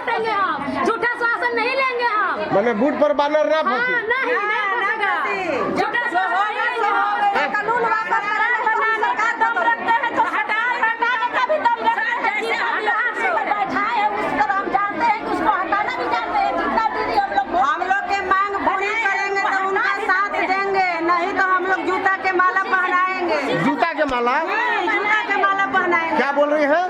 काटेंगे हम, झूठा शासन नहीं लेंगे हम। मैंने बूट पर बैनर ना फंसी। नहीं फंसेगा। झूठा शासन नहीं लेंगे हम। कानून वापस कराने सरकार दम रखते हैं तो हटाने का भी दम रखते हैं। जैसे हम लोग बैठाए हैं उस तरह हम जानते हैं कि उसको हटाना भी जानते हैं। जितना दीदी हम लोग के मांग पूरी करेंगे तो उनका साथ देंगे, नहीं तो हम लोग जूता के माला पहनाएंगे। जूता के माला? जूता के माला पहनाएंगे। क्या बोल रही है?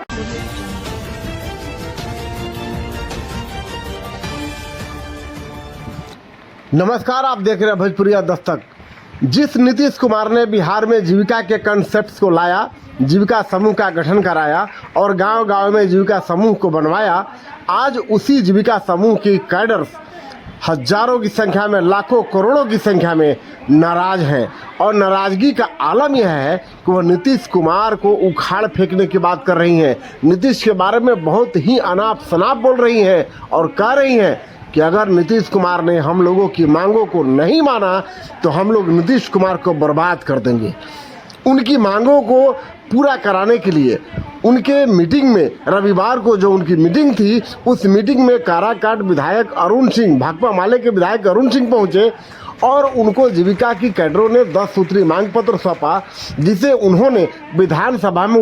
नमस्कार, आप देख रहे हैं भोजपुरिया दस्तक। जिस नीतीश कुमार ने बिहार में जीविका के कंसेप्ट को लाया, जीविका समूह का गठन कराया और गांव-गांव में जीविका समूह को बनवाया, आज उसी जीविका समूह की कैडर्स हजारों की संख्या में, लाखों करोड़ों की संख्या में नाराज हैं। और नाराजगी का आलम यह है कि वह नीतीश कुमार को उखाड़ फेंकने की बात कर रही हैं। नीतीश के बारे में बहुत ही अनाप शनाप बोल रही हैं और कह रही हैं कि अगर नीतीश कुमार ने हम लोगों की मांगों को नहीं माना तो हम लोग नीतीश कुमार को बर्बाद कर देंगे। उनकी मांगों को पूरा कराने के लिए उनके मीटिंग में, रविवार को जो उनकी मीटिंग थी, उस मीटिंग में काराकाट विधायक अरुण सिंह, भाकपा माले के विधायक अरुण सिंह पहुंचे और उनको जीविका की कैडरों ने 10 सूत्री मांग पत्र सौंपा, जिसे उन्होंने विधानसभा में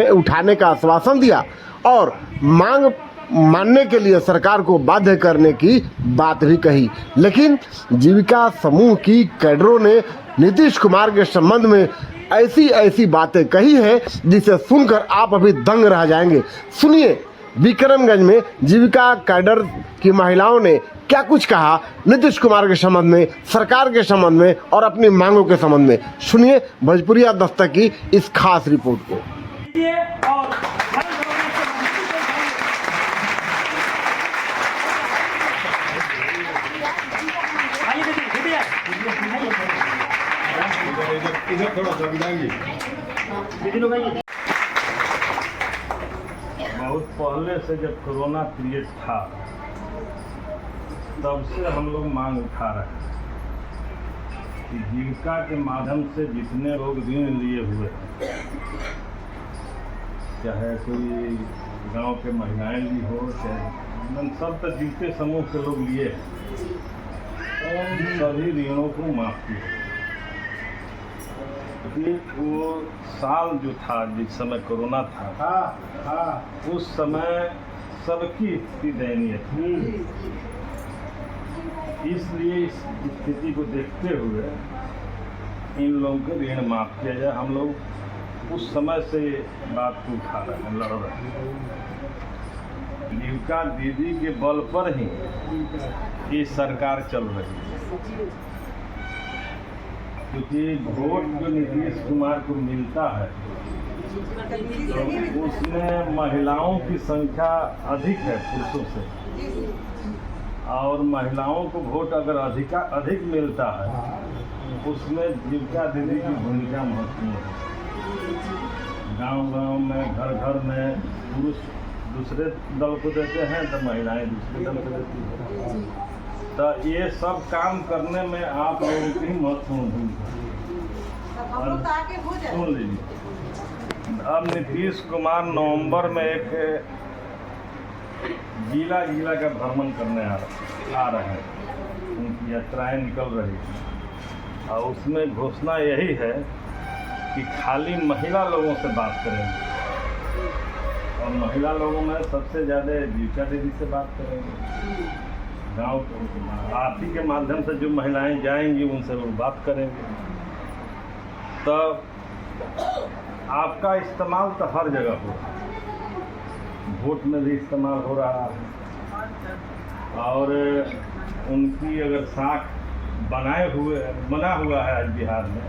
उठाने का आश्वासन दिया और मांग मानने के लिए सरकार को बाध्य करने की बात भी कही। लेकिन जीविका समूह की कैडरों ने नीतीश कुमार के संबंध में ऐसी बातें कही है जिसे सुनकर आप अभी दंग रह जाएंगे। सुनिए, विक्रमगंज में जीविका कैडर की महिलाओं ने क्या कुछ कहा नीतीश कुमार के संबंध में, सरकार के संबंध में और अपनी मांगों के संबंध में। सुनिए भोजपुरिया दस्तक की इस खास रिपोर्ट को। इधर थोड़ा जगदाएंगे। बहुत पहले से जब कोरोना पीरियड था तब से हम लोग मांग उठा रहे हैं कि जीविका के माध्यम से जितने लोग ऋण लिए हुए हैं, चाहे कोई गांव के महिलाएं ली हो, चाहे सब तो जीविका समूह के लोग लिए हैं, उन सभी ऋणों को माफ किया। वो साल जो था जिस समय कोरोना था, उस समय सबकी स्थिति दयनीय थी। इसलिए इस स्थिति को देखते हुए इन लोगों के ऋण माफ किया जाए। हम लोग उस समय से बात को उठा रहे हैं, लड़ रहे हैं। जीविका दीदी के बल पर ही ये सरकार चल रही है, क्योंकि वोट जो नीतीश कुमार को मिलता है तो उसमें महिलाओं की संख्या अधिक है पुरुषों से, और महिलाओं को वोट अगर अधिक मिलता है उसमें जीविका दीदी की भूमिका महत्वपूर्ण है। गांव-गांव में, घर-घर में पुरुष दूसरे दल को देते हैं तो महिलाएं दूसरे दल को देती हैं। तो ये सब काम करने में आप लोगों की महत्वपूर्ण भूमिका। सुन लीजिए, अब नीतीश कुमार नवंबर में एक जिला का भ्रमण करने आ रहे हैं। उनकी यात्राएं निकल रही हैं और उसमें घोषणा यही है कि खाली महिला लोगों से बात करेंगे और महिला लोगों में सबसे ज़्यादा जीविका दीदी से बात करेंगे। गाँव आप ही के माध्यम से जो महिलाएं जाएंगी उनसे वो बात करेंगे। तब आपका इस्तेमाल तो हर जगह हो रहा है, वोट में भी इस्तेमाल हो रहा है और उनकी अगर साख बना हुआ है आज बिहार में,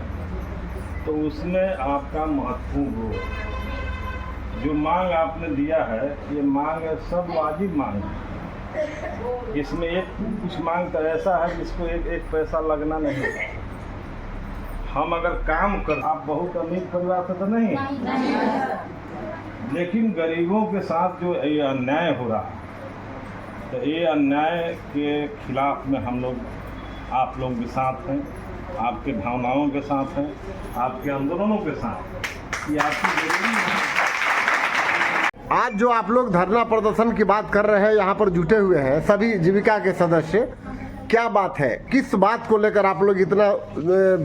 तो उसमें आपका महत्वपूर्ण रोल है। जो मांग आपने दिया है, ये मांग सब वाजिब मांग है। इसमें एक कुछ मांग तो ऐसा है जिसको एक पैसा लगना नहीं है। हम अगर काम कर, आप बहुत अमीर परिवार से तो नहीं, लेकिन गरीबों के साथ जो ये अन्याय हो रहा है, तो ये अन्याय के खिलाफ में हम लोग, आप लोग के साथ हैं, आपके भावनाओं के साथ हैं, आपके आंदोलनों के साथ। ये आपकी जरूरी है। आज जो आप लोग धरना प्रदर्शन की बात कर रहे हैं, यहाँ पर जुटे हुए हैं सभी जीविका के सदस्य, क्या बात है? किस बात को लेकर आप लोग इतना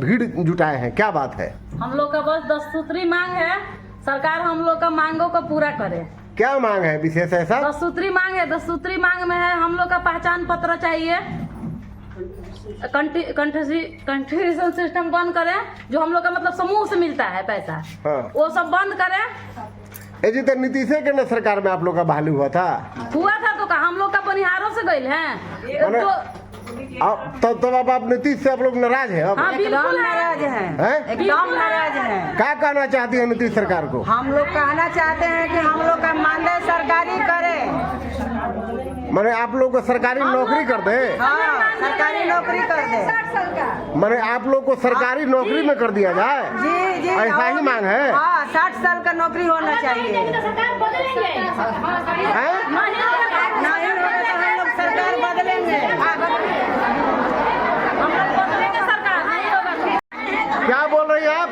भीड़ जुटाए हैं? क्या बात है? हम लोग का बस 10 सूत्री मांग है, सरकार हम लोग का मांगों को पूरा करे। क्या मांग है विशेष ऐसा? 10 सूत्री मांग है। 10 सूत्री मांग में है हम लोग का पहचान पत्र चाहिए, कंट्रीब्यूशन सिस्टम बंद करें, जो हम लोग का मतलब समूह से मिलता है पैसा, हाँ। वो सब बंद करें। जी तो नीतीश के न सरकार में आप लोग का बहाली हुआ था तो का हम लोग का बनिहारों से गए हैं तब अब आप नीतीश से आप लोग नाराज है? अब हाँ, बिल्कुल नाराज हैं? एकदम नाराज हैं। क्या कहना चाहती है नीतीश सरकार को? हम लोग कहना चाहते हैं कि हम लोग का मानदेय सरकारी करे। माने आप लोग को सरकारी नौकरी कर दे? हाँ, सरकारी नौकरी कर दे। माने आप लोग को सरकारी नौकरी में कर दिया जाए? जी जी, ऐसा ही मांग है? हाँ, 60 साल का नौकरी होना चाहिए। हैं? नहीं होगा तो हम लोग सरकार बदलेंगे। क्या बोल रही है आप?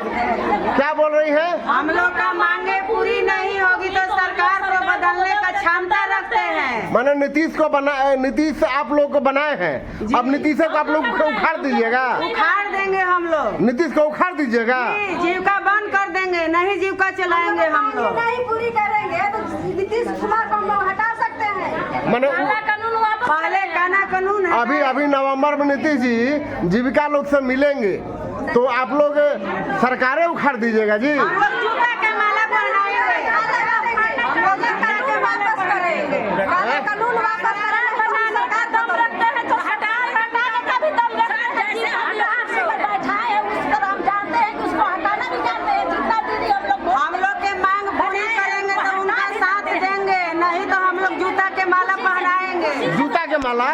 क्या बोल रही है? हम लोग का मांगे पूरी नहीं होगी तो सरकार को बदलने का क्षमता रखते हैं। मैंने नीतीश आप लोग को बनाए हैं, अब नीतीश को आप लोग उखाड़ दीजिएगा? उखाड़ देंगे हम लोग। नीतीश को उखाड़ दीजिएगा? जीविका बंद कर देंगे, नहीं जीविका चलाएंगे हम लोग। नहीं पूरी करेंगे तो नीतीश कुमार को हम लोग हटा सकते हैं। मैंने पहले कानून है। अभी नवंबर में नीतीश जी जीविका लोग से मिलेंगे तो आप लोग सरकारें उखाड़ दीजिएगा जी? हम लोग जूता के माला पहनाएंगे, हम लोग जूता के माला करेंगे। कानून वापस कराने सरकार दम रखते हैं तो हटाने का भी दम रखते हैं। जैसे हम लोग बैठाए हैं उस पर हम जानते हैं कि उसको हटाना भी जानते हैं। जितना दीदी हम लोग के मांग पूरी करेंगे तो उनका साथ देंगे, नहीं तो हम लोग जूता के माला पहनाएंगे। जूता के माला?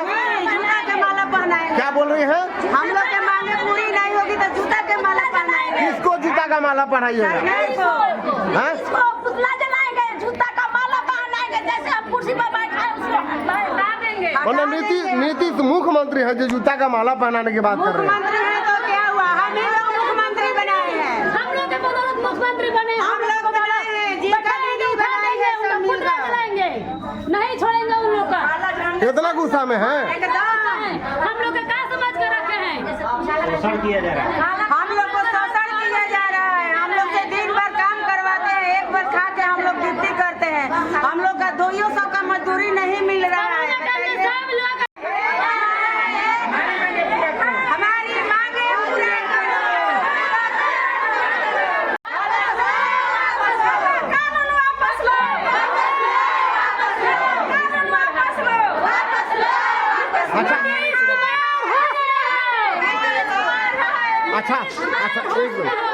जूता के माला पहनाएंगे। क्या बोल रही है? हम लोग के मांगे पूरी नहीं होगी तो जूता के माला पहनाएंगे। किसको जूता का माला पहनाइएगा? हाँ? इसको पुतला जलाएंगे, जूता का माला पहनाएंगे। जैसे हम कुर्सी पर बैठे हैं उसको हटा देंगे। नीतीश मुख्यमंत्री है जो जूता का माला पहनाने की बात कर रहे हैं। मुख्यमंत्री है तो क्या हुआ? हम ही लोग मुख्यमंत्री बनाए हैं। हम लोग के बदौलत मुख्यमंत्री बने। हम लोग बनाए हैं, जीविका दीदी बनाएंगे, सब मिलकर चलाएंगे, नहीं छोड़ेंगे उन लोग का। कितना गुस्सा में है? हम लोग का क्या समझ कर रखे हैं? शोषण किया जा रहा है। हम लोग को शोषण किया जा रहा है। हम लोग से दिन भर काम करवाते हैं, एक बार खा के हम लोग ड्यूटी करते हैं। हम लोग का 200 का मजदूरी नहीं मिल रहा है। हमारी मांगे पूरी करो। कानून वापस लो, कानून वापस लो, वापस लो।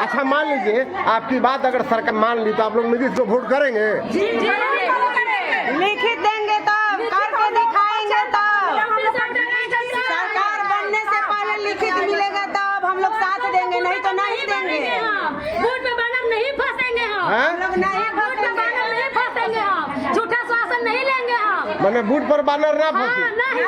अच्छा मान लीजिए आपकी बात अगर सरकार मान ली तो आप लोग नीतीश को वोट करेंगे? लिखित देंगे तब, करके दिखाएंगे तब। सरकार बनने से पहले लिखित मिलेगा तब हम लोग साथ देंगे, नहीं तो नहीं देंगे। वोट में बैनर नहीं फंसेंगे हम लोग नहीं वोट में बैनर नहीं फंसेंगे हम, झूठा शासन नहीं लेंगे हम। मैंने बूथ पर बैनर ना फंसी? नहीं